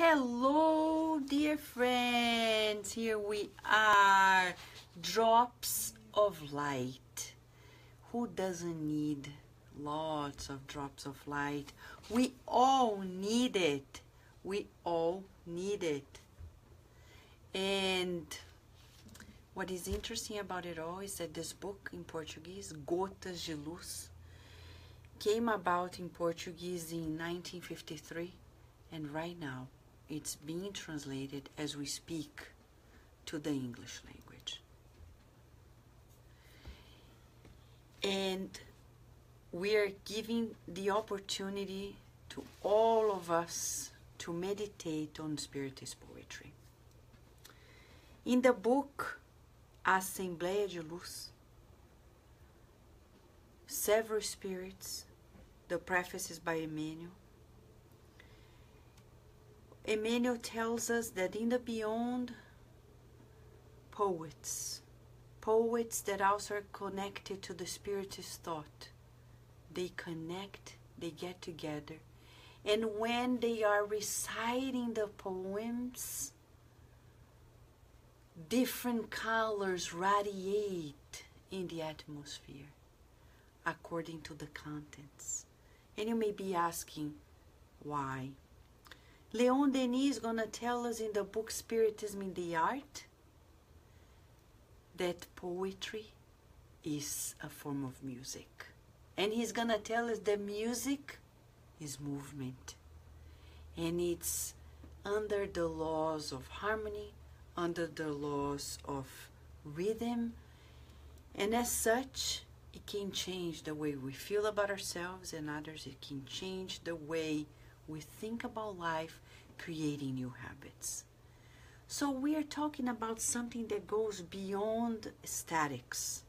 Hello, dear friends. Here we are. Drops of light. Who doesn't need lots of drops of light? We all need it. We all need it. And what is interesting about it all is that this book in Portuguese, Gotas de Luz, came about in Portuguese in 1953, and right now it's being translated as we speak to the English language. And we are giving the opportunity to all of us to meditate on Spiritist poetry. In the book Assembleia de Luz, several spirits, the preface is by Emmanuel. Emmanuel tells us that in the beyond, poets that also are connected to the Spiritist thought, they connect, they get together, and when they are reciting the poems, different colors radiate in the atmosphere according to the contents. And you may be asking, why? Leon Denis is going to tell us in the book Spiritism in the Art that poetry is a form of music. And he's going to tell us that music is movement. And it's under the laws of harmony, under the laws of rhythm. And as such, it can change the way we feel about ourselves and others. It can change the way we think about life, creating new habits. So we are talking about something that goes beyond statics.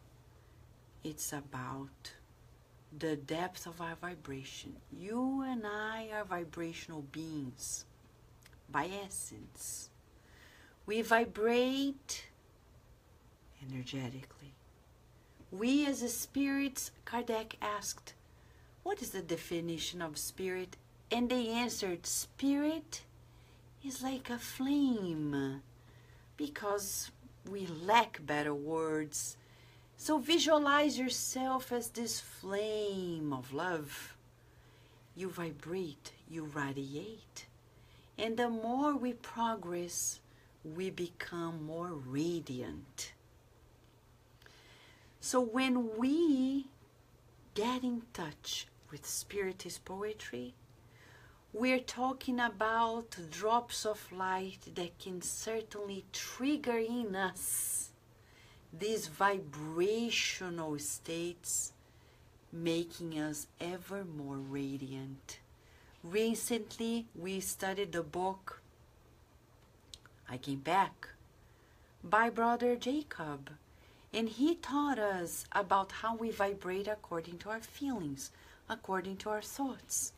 It's about the depth of our vibration. You and I are vibrational beings by essence. We vibrate energetically. We as a spirits, Kardec asked, what is the definition of spirit? And they answered, spirit is like a flame, because we lack better words. So visualize yourself as this flame of love. You vibrate, you radiate. And the more we progress, we become more radiant. So when we get in touch with Spiritist poetry, we're talking about drops of light that can certainly trigger in us these vibrational states, making us ever more radiant. Recently, we studied the book I Came Back by Brother Jacob, and he taught us about how we vibrate according to our feelings, according to our thoughts.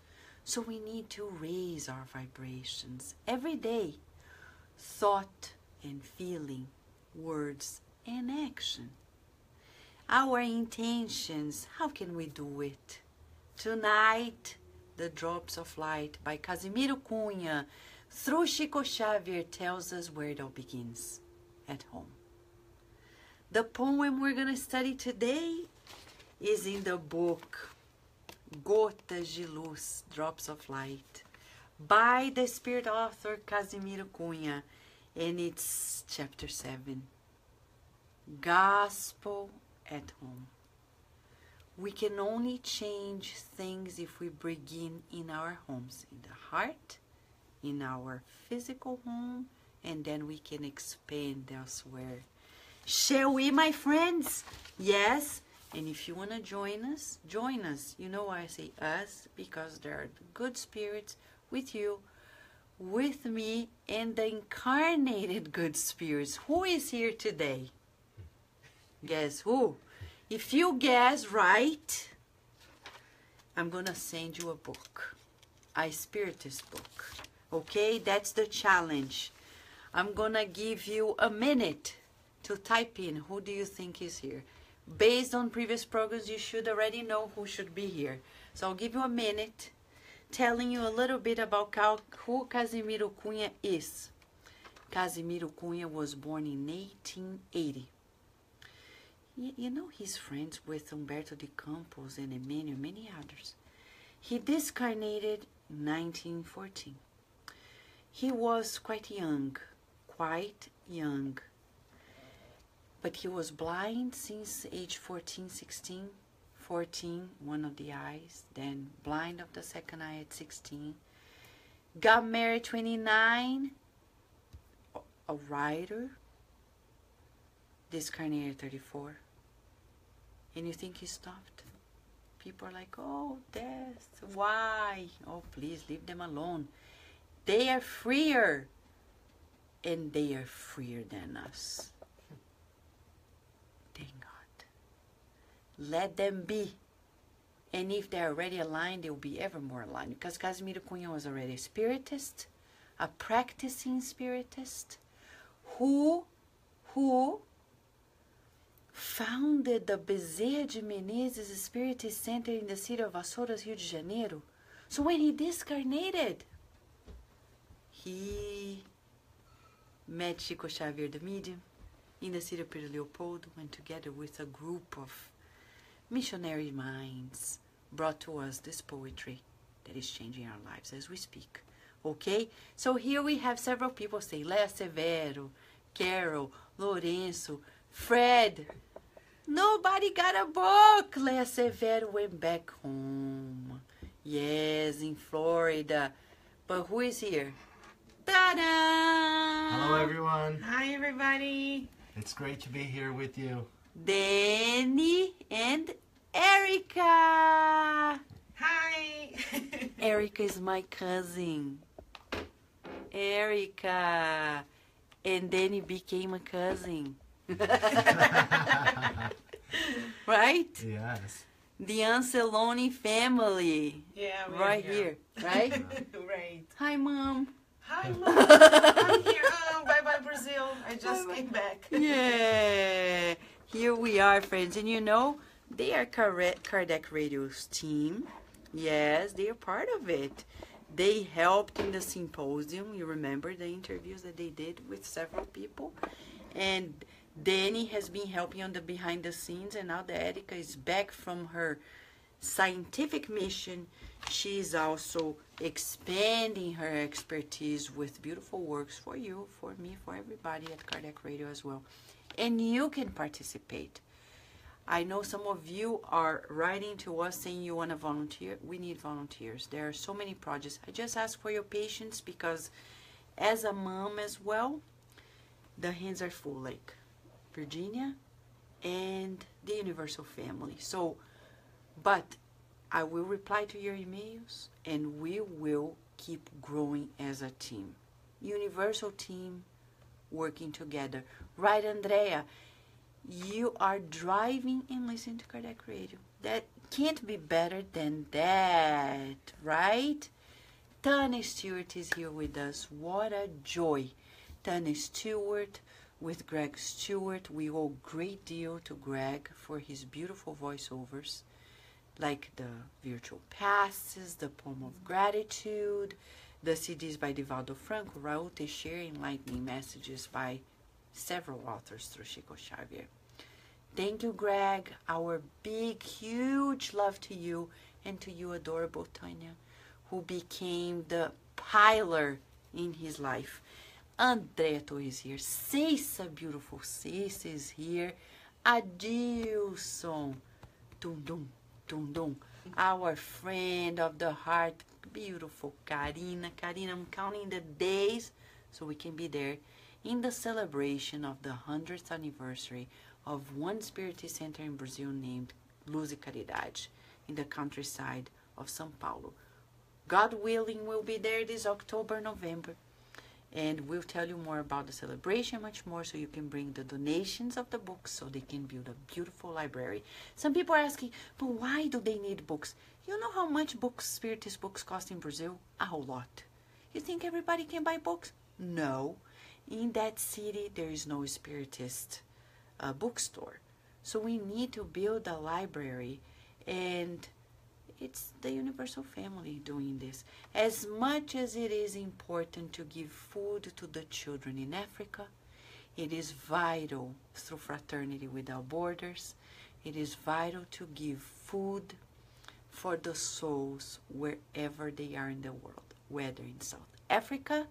So we need to raise our vibrations every day. Thought and feeling, words and action. Our intentions, how can we do it? Tonight, The Drops of Light by Casimiro Cunha through Xavier tells us where it all begins, at home. The poem we're going to study today is in the book Gotas de Luz, Drops of Light, by the spirit author Casimiro Cunha, and it's chapter 7, Gospel at Home. We can only change things if we begin in our homes, in the heart, in our physical home, and then we can expand elsewhere. Shall we, my friends? Yes. And if you want to join us, join us. You know why I say us? Because there are good spirits with you, with me, and the incarnated good spirits. Who is here today? Guess who? If you guess right, I'm going to send you a book, a Spiritist book. Okay? That's the challenge. I'm going to give you a minute to type in who do you think is here. Based on previous programs, you should already know who should be here. So I'll give you a minute telling you a little bit about who Casimiro Cunha is. Casimiro Cunha was born in 1880. You know he's friends with Humberto de Campos and Emmanuel, many others. He discarnated in 1914. He was quite young, but he was blind since age 14, 16. 14, one of the eyes, then blind of the second eye at 16. Got married 29, a writer, discarnated 34. And you think he stopped? People are like, oh, death, why? Oh, please, leave them alone. They are freer, and they are freer than us. Thank God. Let them be. And if they're already aligned, they will be ever more aligned. Because Casimiro Cunha was already a spiritist, a practicing spiritist, who founded the Bezerra de Menezes Spiritist Center in the city of Vassouras, Rio de Janeiro. So when he discarnated, he met Chico Xavier, the medium, in the city of Pedro Leopoldo, and together with a group of missionary minds brought to us this poetry that is changing our lives as we speak. Okay? So here we have several people saying, Lea Severo, Carol, Lourenço, Fred. Nobody got a book. Lea Severo went back home. Yes, in Florida. But who is here? Ta-da! Hello, everyone. Hi, everybody. It's great to be here with you. Danny and Erica. Hi. Erica is my cousin. Erica. And Danny became a cousin. Right? Yes. The Anseloni family. Yeah, we're right here. Right? Right. Hi, Mom. Hi, Mom. I'm here. Bye-bye, Brazil. I just came back. Yeah. Here we are, friends. And you know, they are Kardec Radio's team. Yes, they are part of it. They helped in the symposium. You remember the interviews that they did with several people? And Danny has been helping on the behind the scenes, and now that Erica is back from her scientific mission, she is also expanding her expertise with beautiful works for you, for me, for everybody at Kardec Radio as well. And you can participate. I know some of you are writing to us saying you want to volunteer. We need volunteers. There are so many projects. I just ask for your patience because as a mom as well, the hands are full, like Virginia and the Universal family. So, but I will reply to your emails and we will keep growing as a team. Universal team working together. Right, Andrea? You are driving and listening to Kardec Radio. That can't be better than that, right? Tanya Stewart is here with us. What a joy. Tanya Stewart with Greg Stewart. We owe a great deal to Greg for his beautiful voiceovers, like the virtual passes, the poem of gratitude, the CDs by Divaldo Franco, Raul Teixeira, enlightening messages by several authors through Chico Xavier. Thank you, Greg. Our big, huge love to you and to you, adorable Tanya, who became the pillar in his life. Andrea Torres here. Cissa, beautiful Cissa is here. Adilson. Dum dum, dum dum. Our friend of the heart, beautiful Karina. Karina, I'm counting the days so we can be there in the celebration of the 100th anniversary of one Spiritist center in Brazil named Luz e Caridade in the countryside of São Paulo. God willing, we'll be there this October, November. And we'll tell you more about the celebration, much more, so you can bring the donations of the books so they can build a beautiful library. Some people are asking, but why do they need books? You know how much books, Spiritist books, cost in Brazil? A whole lot. You think everybody can buy books? No. In that city, there is no Spiritist bookstore. So we need to build a library, and it's the universal family doing this. As much as it is important to give food to the children in Africa, it is vital through Fraternity Without Borders. It is vital to give food for the souls wherever they are in the world, whether in South Africa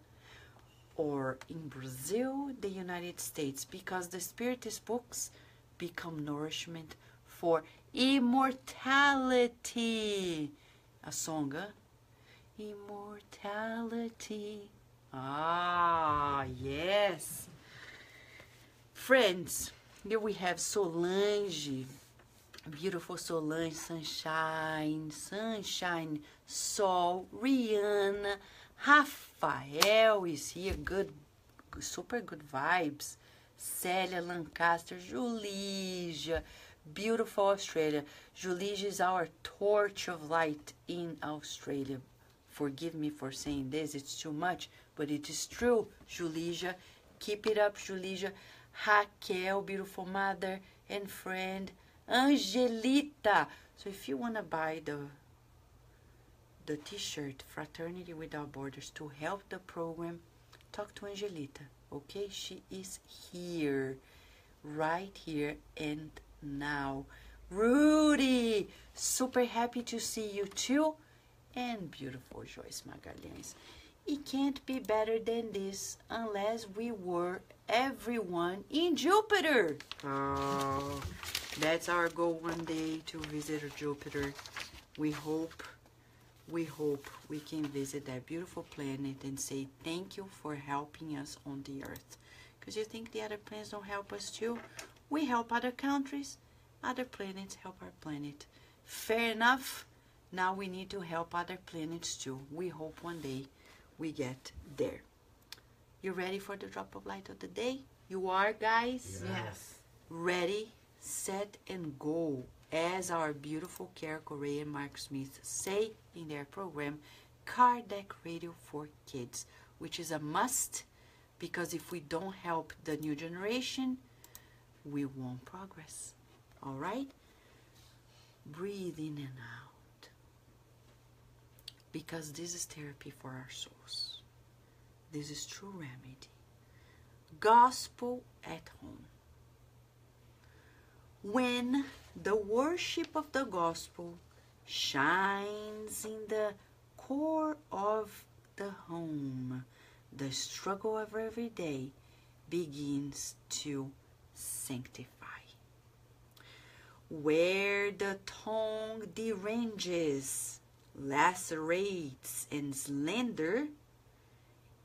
or in Brazil, the United States, because the Spiritist books become nourishment for immortality. A song, huh? Immortality. Ah, yes. Friends, here we have Solange, beautiful Solange, Sunshine, Sol, Rihanna, Rafael is here, super good vibes. Célia Lancaster, Julija, beautiful Australia. Julija is our torch of light in Australia. Forgive me for saying this, it's too much, but it is true, Julija. Keep it up, Julija. Raquel, beautiful mother and friend. Angelita. So if you want to buy the t-shirt Fraternity Without Borders to help the program, talk to Angelita, okay? She is here, right here and now. Rudy, super happy to see you too. And beautiful Joyce Magalhães. It can't be better than this unless we were everyone in Jupiter. Oh, that's our goal one day, to visit Jupiter. We hope we can visit that beautiful planet and say thank you for helping us on the earth. Because you think the other planets don't help us too? We help other countries, other planets help our planet. Fair enough. Now we need to help other planets too. We hope one day we get there. You ready for the drop of light of the day? You are, guys? Yes. Ready, set, and go. As our beautiful Kara Correa and Mark Smith say in their program, Kardec Radio for Kids, which is a must, because if we don't help the new generation, we won't progress. All right? Breathe in and out, because this is therapy for our souls. This is true remedy. Gospel at home. When the worship of the gospel shines in the core of the home, the struggle of every day begins to sanctify. Where the tongue deranges, lacerates, and slender,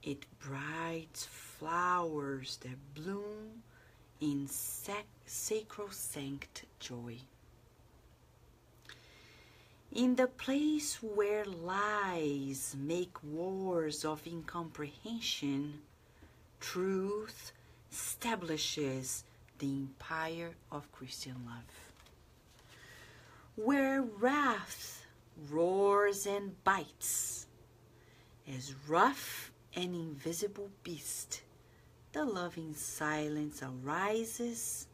it brights flowers that bloom in sacrosanct joy. In the place where lies make wars of incomprehension, truth establishes the empire of Christian love. Where wrath roars and bites, as rough and invisible beast, the loving silence arises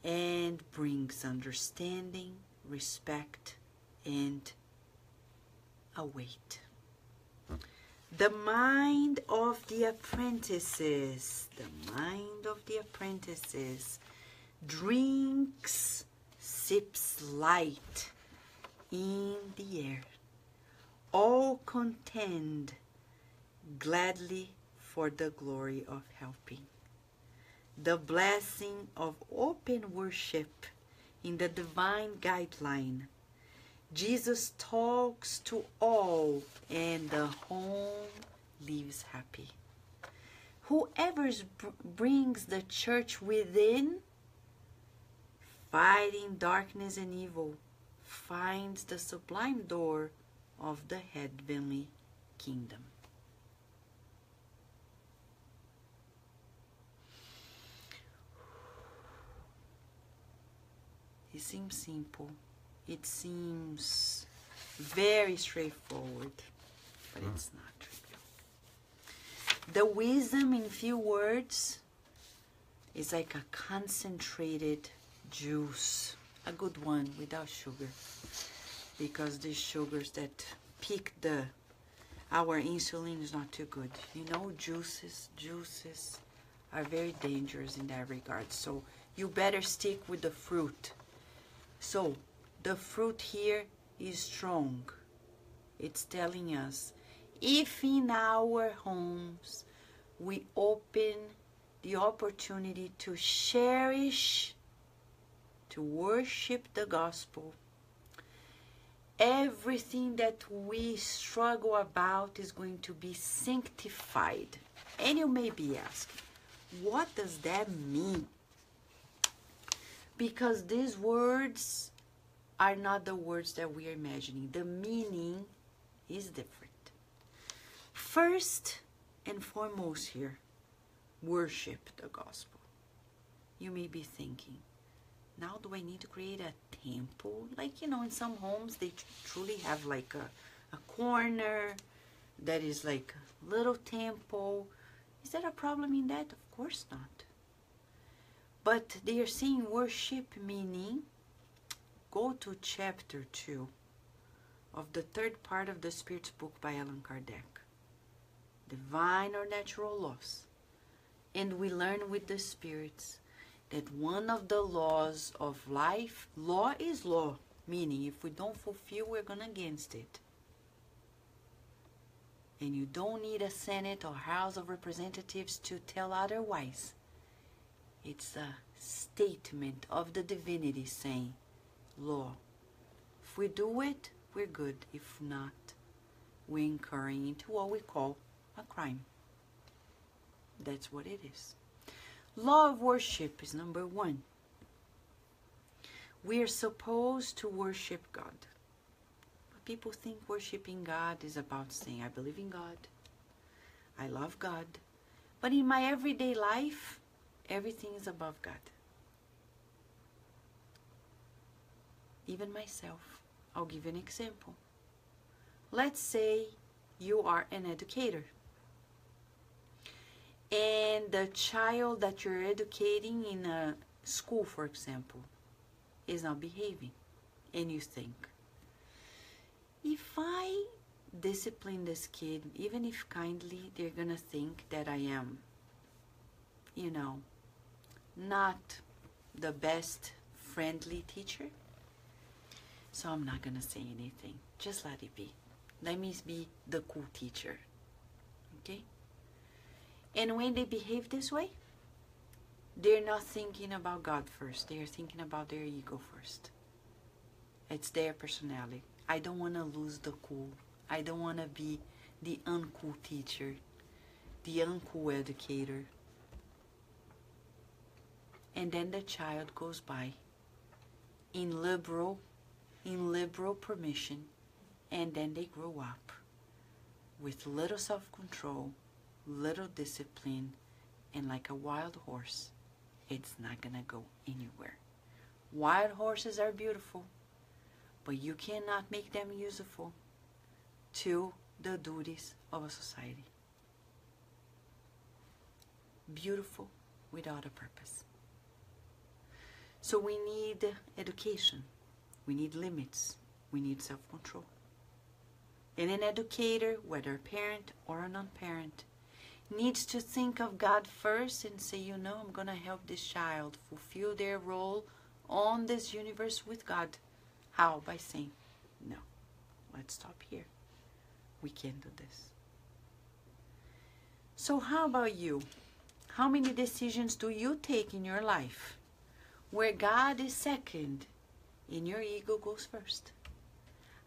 and brings understanding, respect, and await. The mind of the apprentices, drinks, sips light in the air. All contend gladly for the glory of helping. The blessing of open worship in the divine guideline. Jesus talks to all and the home lives happy. Whoever brings the church within, fighting darkness and evil, finds the sublime door of the heavenly kingdom. It seems simple. It seems very straightforward, but it's not trivial. The wisdom in few words is like a concentrated juice, a good one without sugar. because these sugars that peak our insulin is not too good. You know, juices are very dangerous in that regard. So you better stick with the fruit. So the fruit here is strong. It's telling us, if in our homes we open the opportunity to cherish, to worship the gospel, everything that we struggle about is going to be sanctified. And you may be asking, what does that mean? Because these words are not the words that we are imagining. The meaning is different. First and foremost here, worship the gospel. You may be thinking, now do I need to create a temple? Like, you know, in some homes, they truly have like a corner that is like a little temple. Is there a problem in that? Of course not. But they are saying worship, meaning, go to chapter 2 of the third part of the Spirit's book by Allan Kardec, Divine or Natural Laws. And we learn with the spirits that one of the laws of life, law is law, meaning if we don't fulfill, we're going against it. And you don't need a Senate or House of Representatives to tell otherwise. It's a statement of the divinity saying, law. If we do it, we're good. If not, we're incurring into what we call a crime. That's what it is. Law of worship is number 1. We are supposed to worship God. But people think worshiping God is about saying, I believe in God, I love God. But in my everyday life, everything is above God. Even myself. I'll give you an example. Let's say you are an educator. And the child that you're educating in a school, for example, is not behaving. And you think, if I discipline this kid, even if kindly, they're going to think that I am, you know, not the best friendly teacher. So I'm not going to say anything. Just let it be. Let me be the cool teacher. Okay? And when they behave this way, they're not thinking about God first. They're thinking about their ego first. It's their personality. I don't want to lose the cool. I don't want to be the uncool teacher, the uncool educator. And then the child goes by in liberal permission, and then they grow up with little self-control, little discipline, and like a wild horse, it's not gonna go anywhere. Wild horses are beautiful, but you cannot make them useful to the duties of a society. Beautiful without a purpose. So we need education. We need limits. We need self-control. And an educator, whether a parent or a non-parent, needs to think of God first and say, you know, I'm going to help this child fulfill their role on this universe with God. How? By saying, no, let's stop here. We can't do this. So how about you? How many decisions do you take in your life where God is second and your ego goes first?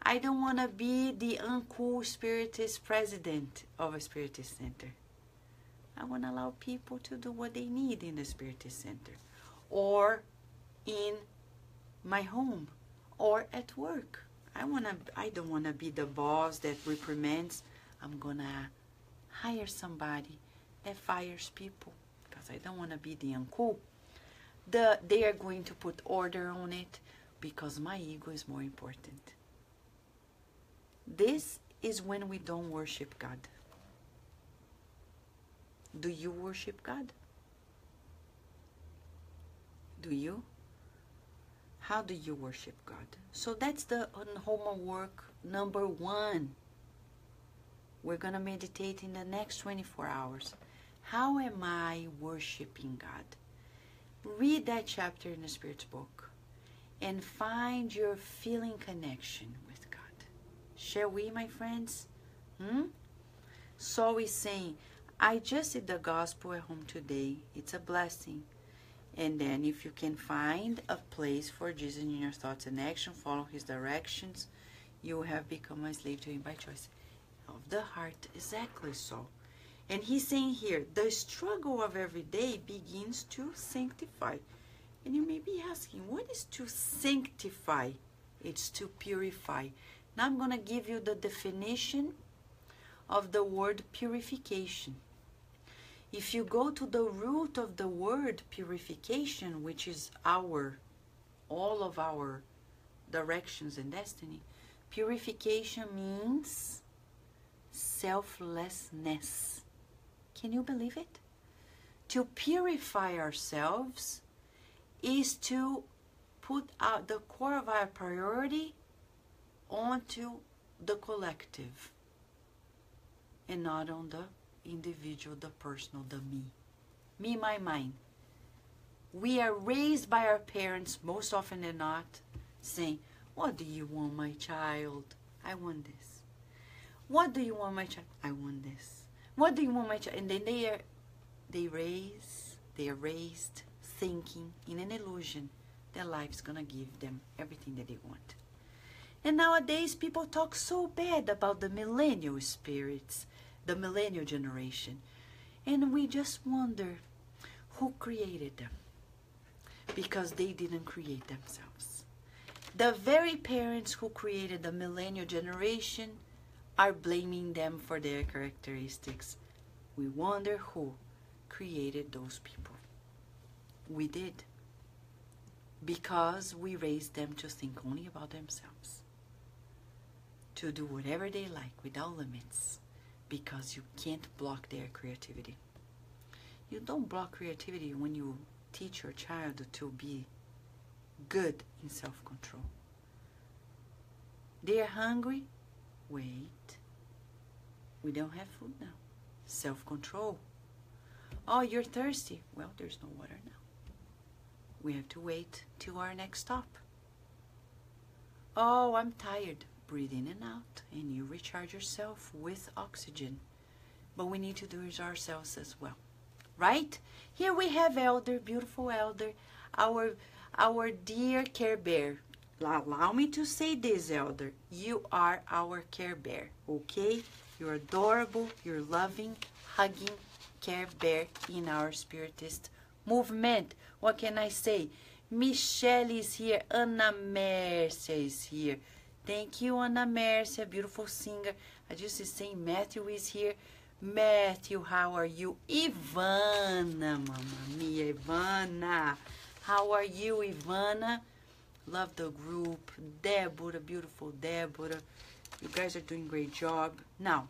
I don't want to be the uncool spiritist president of a spiritist center. I want to allow people to do what they need in the spiritist center, or in my home, or at work. I don't want to be the boss that reprimands. I'm going to hire somebody that fires people because I don't want to be the uncool. They are going to put order on it because my ego is more important. This is when we don't worship God. Do you worship God? Do you? How do you worship God? So that's the homework number 1. We're going to meditate in the next 24 hours. How am I worshiping God? Read that chapter in the Spirit's book and find your feeling connection with God. Shall we, my friends? So he's saying, I just did the gospel at home today. It's a blessing. And then if you can find a place for Jesus in your thoughts and action, follow his directions, you have become a slave to him by choice. Of the heart, exactly so. And he's saying here, the struggle of every day begins to sanctify. And you may be asking, what is to sanctify? It's to purify. Now I'm going to give you the definition of the word purification. If you go to the root of the word purification, which is all of our directions and destiny, purification means selflessness. Can you believe it? To purify ourselves is to put out the core of our priority onto the collective and not on the individual, the personal, the me, my, mine. We are raised by our parents most often than not saying, what do you want, my child? I want this. What do you want, my child? I want this. What do you want, my child? And then they are raised thinking in an illusion that life's gonna give them everything that they want. And nowadays people talk so bad about the millennial spirits, the millennial generation. And we just wonder who created them, because they didn't create themselves. The very parents who created the millennial generation are blaming them for their characteristics. We wonder who created those people. We did, because we raised them to think only about themselves, to do whatever they like without limits, because you can't block their creativity. You don't block creativity when you teach your child to be good in self-control. They're hungry. Wait. We don't have food now. Self-control. Oh, you're thirsty. Well, there's no water now. We have to wait till our next stop. Oh, I'm tired. Breathe in and out, and you recharge yourself with oxygen. But we need to do it ourselves as well, right? Here we have Elder, beautiful Elder, our dear Care Bear. Allow me to say this, Elder. You are our Care Bear, okay? You're adorable, you're loving, hugging Care Bear in our Spiritist movement. What can I say? Michelle is here. Ana Mercia is here. Thank you, Ana Mercia, beautiful singer. I just saying Matthew is here. Matthew, how are you? Ivana, mamma mia, Ivana. How are you, Ivana? Love the group. Deborah, beautiful Deborah. You guys are doing a great job. Now,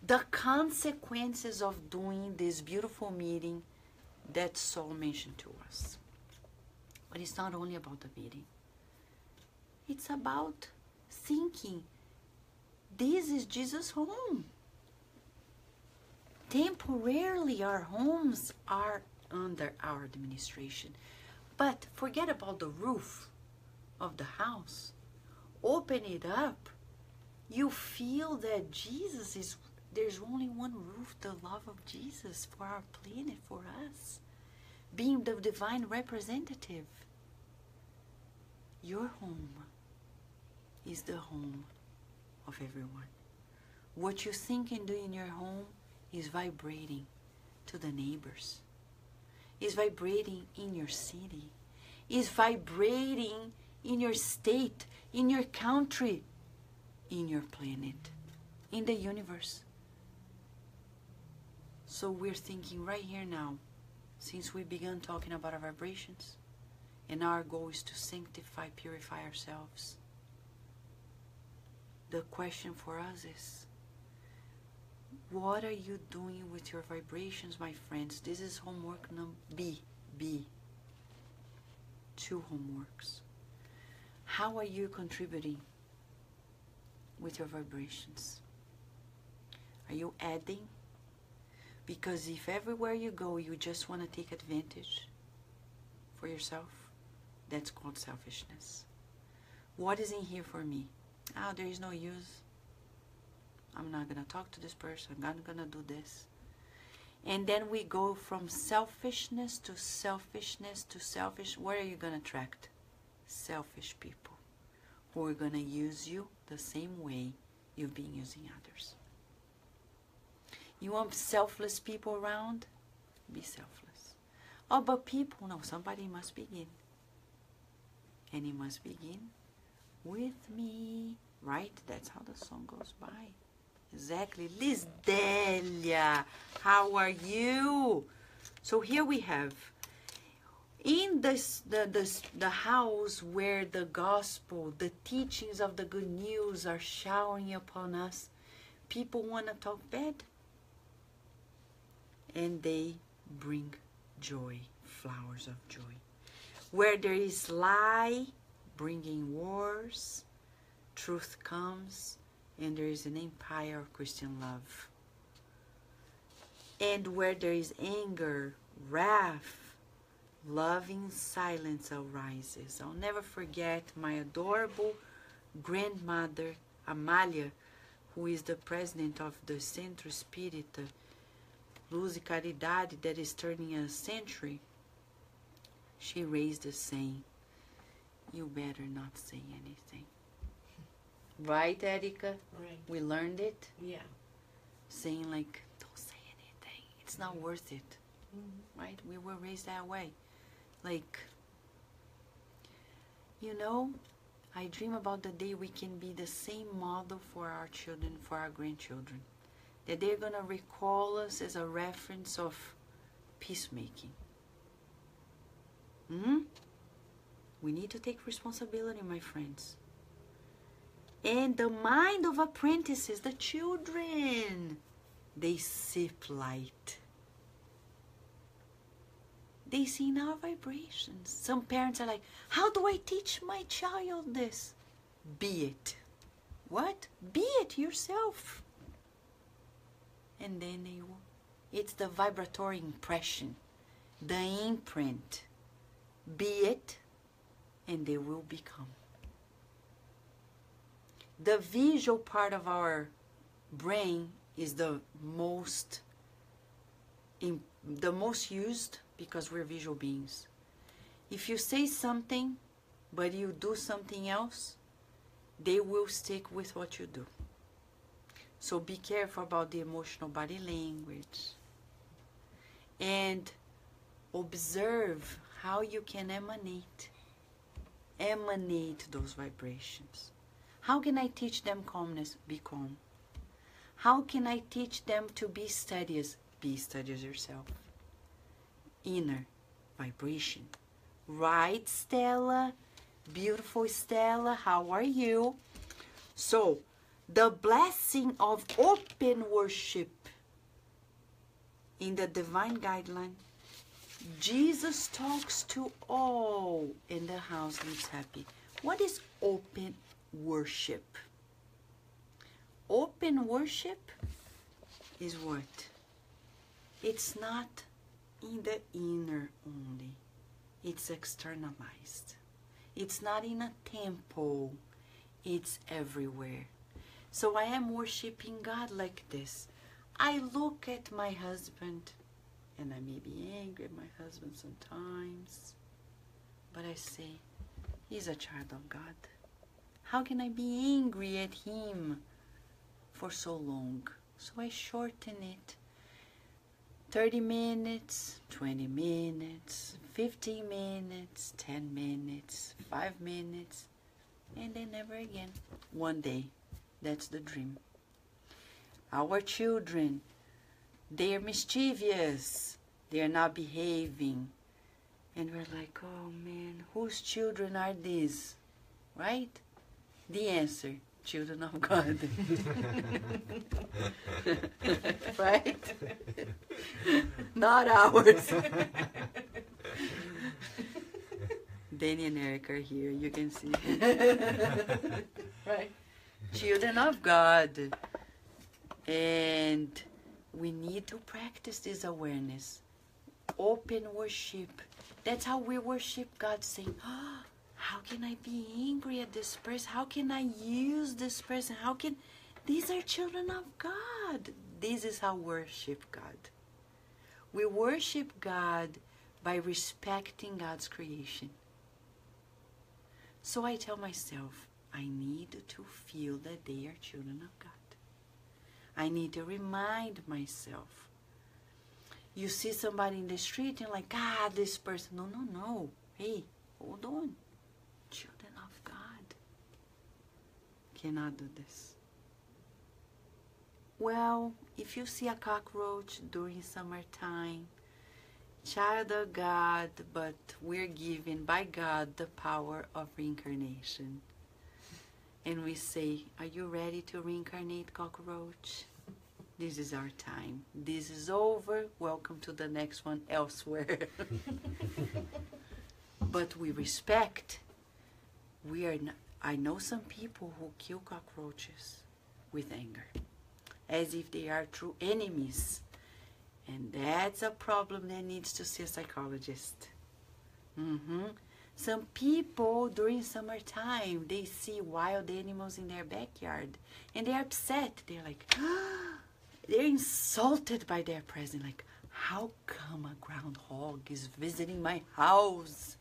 the consequences of doing this beautiful meeting that Saul mentioned to us. But it's not only about the meeting. It's about thinking, this is Jesus' home. Temporarily, our homes are under our administration. But forget about the roof of the house. Open it up. You feel that Jesus is, there's only one roof, the love of Jesus for our planet, for us. Being the divine representative. Your home is the home of everyone. What you think and do in your home is vibrating to the neighbors, is vibrating in your city, is vibrating in your state, in your country, in your planet, in the universe. So we're thinking right here now, since we began talking about our vibrations, and our goal is to sanctify, purify ourselves. The question for us is, what are you doing with your vibrations, my friends? This is homework number B. 2 homeworks. How are you contributing with your vibrations? Are you adding? Because if everywhere you go you just want to take advantage for yourself, that's called selfishness. What is in here for me? Oh, there is no use. I'm not going to talk to this person. I'm not going to do this. And then we go from selfishness to selfishness to selfish. What are you going to attract? Selfish people who are going to use you the same way you've been using others. You want selfless people around? Be selfless. Oh, but people, no, somebody must begin. And he must begin with me. Right? That's how the song goes by. Exactly. Liz Delia, how are you? So here we have, in the house where the gospel, the teachings of the good news are showering upon us, people want to talk bad. And they bring joy, flowers of joy. Where there is lie, bringing wars, truth comes, and there is an empire of Christian love. And where there is anger, wrath, loving silence arises. I'll never forget my adorable grandmother, Amália, who is the president of the Centro Espírita Luz e Caridade that is turning a century. She raised us saying, you better not say anything. Right, Erika? Right. We learned it. Yeah. Saying like, don't say anything. It's not worth it. Mm-hmm. Right? We were raised that way. Like, you know, I dream about the day we can be the same model for our children, for our grandchildren. That they're going to recall us as a reference of peacemaking. We need to take responsibility, my friends. And the mind of apprentices, the children, they sip light. They see in our vibrations. Some parents are like, how do I teach my child this? Be it. What? Be it yourself. And then they will. It's the vibratory impression, the imprint. Be it, and they will become. The visual part of our brain is the most used because we're visual beings. If you say something, but you do something else, they will stick with what you do. So be careful about the emotional body language. And observe how you can emanate those vibrations. How can I teach them calmness? Be calm. How can I teach them to be studious? Be studious yourself. Inner vibration. Right, Stella? Beautiful Stella, how are you? So, the blessing of open worship in the divine guideline, Jesus talks to all, and the house lives happy. What is open worship? Open worship is what? It's not in the inner only. It's externalized. It's not in a temple. It's everywhere. So I am worshiping God like this. I look at my husband, and I may be angry at my husband sometimes, but I say, he's a child of God. How can I be angry at him for so long? So I shorten it. 30 minutes, 20 minutes, 15 minutes, 10 minutes, 5 minutes, and then never again. One day. That's the dream. Our children, they're mischievous. They're not behaving. And we're like, oh man, whose children are these? Right? The answer, children of God. Right? Not ours. Danny and Eric are here. You can see. Right? Children of God. And we need to practice this awareness. Open worship. That's how we worship God, saying, oh, how can I be angry at this person? How can I use this person? These are children of God. This is how we worship God. We worship God by respecting God's creation. So I tell myself, I need to feel that they are children of God. I need to remind myself. You see somebody in the street and like, this person. No. Hey, hold on. Children of God cannot do this. Well, if you see a cockroach during summertime, child of God, but we're given by God the power of reincarnation. And we say, are you ready to reincarnate, cockroach? This is our time. This is over. Welcome to the next one elsewhere. But we respect. I know some people who kill cockroaches with anger, as if they are true enemies. And that's a problem that needs to see a psychologist. Some people during summertime, they see wild animals in their backyard and they're upset. They're like, they're insulted by their presence. Like, how come a groundhog is visiting my house?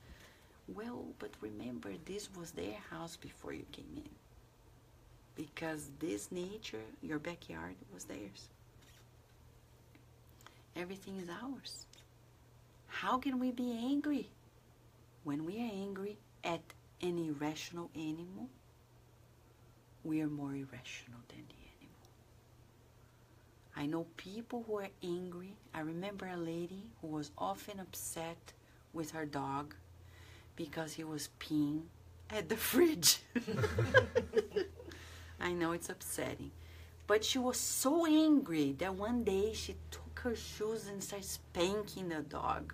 Well, but remember, this was their house before you came in. Because this nature, your backyard, was theirs. Everything is ours. How can we be angry? When we are angry at an irrational animal, we are more irrational than the animal. I know people who are angry. I remember a lady who was often upset with her dog because he was peeing at the fridge. I know it's upsetting. But she was so angry that one day she took her shoes and started spanking the dog.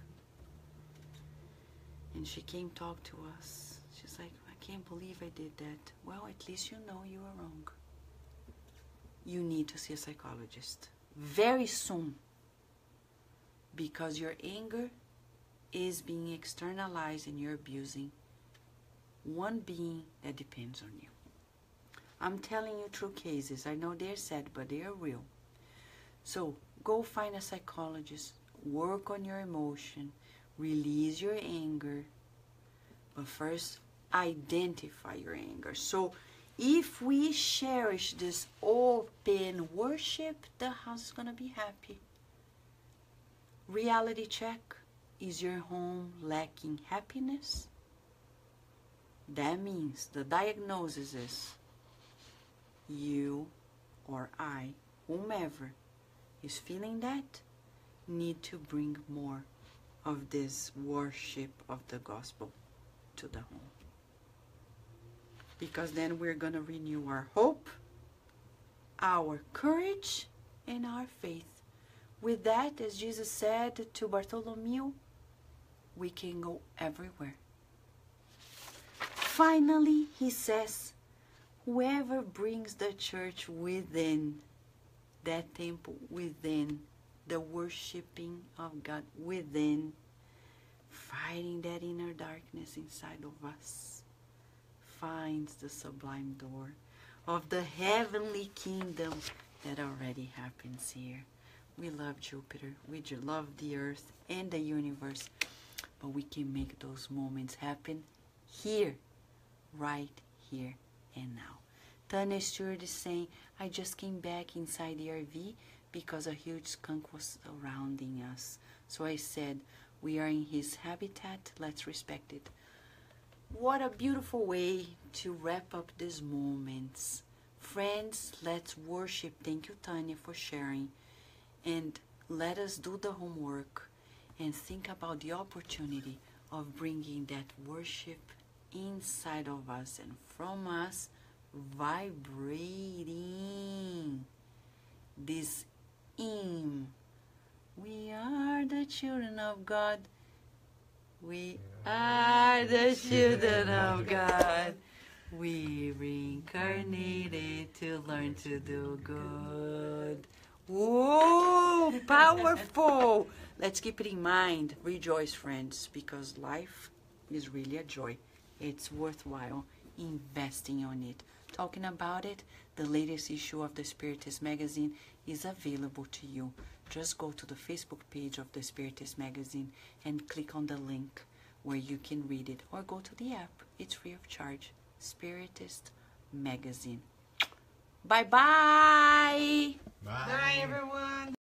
And she came talk to us. She's like, I can't believe I did that. Well, at least you know you are wrong. You need to see a psychologist very soon. Because your anger is being externalized and you're abusing one being that depends on you. I'm telling you true cases. I know they're sad, but they are real. So go find a psychologist. Work on your emotion. Release your anger. But first, identify your anger. So if we cherish this open worship, the house is going to be happy. Reality check. Is your home lacking happiness? That means the diagnosis is you or I, whomever is feeling that, need to bring more of this worship of the gospel to the home. Because then we're going to renew our hope, our courage, and our faith. With that, as Jesus said to Bartholomew, we can go everywhere. Finally, he says, whoever brings the church within, that temple within, the worshiping of God within, fighting that inner darkness inside of us, finds the sublime door of the heavenly kingdom that already happens here. We love Jupiter, we love the earth and the universe, but we can make those moments happen here, right here and now. Tanya Stewart is saying, I just came back inside the RV because a huge skunk was surrounding us. So I said, we are in his habitat, let's respect it. What a beautiful way to wrap up these moments. Friends, let's worship. Thank you, Tanya, for sharing. And let us do the homework and think about the opportunity of bringing that worship inside of us and from us, vibrating this we are the children of God. We are the children of God. We reincarnated to learn to do good. Whoa, powerful! Let's keep it in mind. Rejoice, friends, because life is really a joy. It's worthwhile investing on it. Talking about it, the latest issue of the Spiritist magazine is available to you. Just go to the Facebook page of the Spiritist magazine and click on the link where you can read it, or go to the app. It's free of charge. Spiritist magazine. Bye-bye! Bye. Bye, everyone.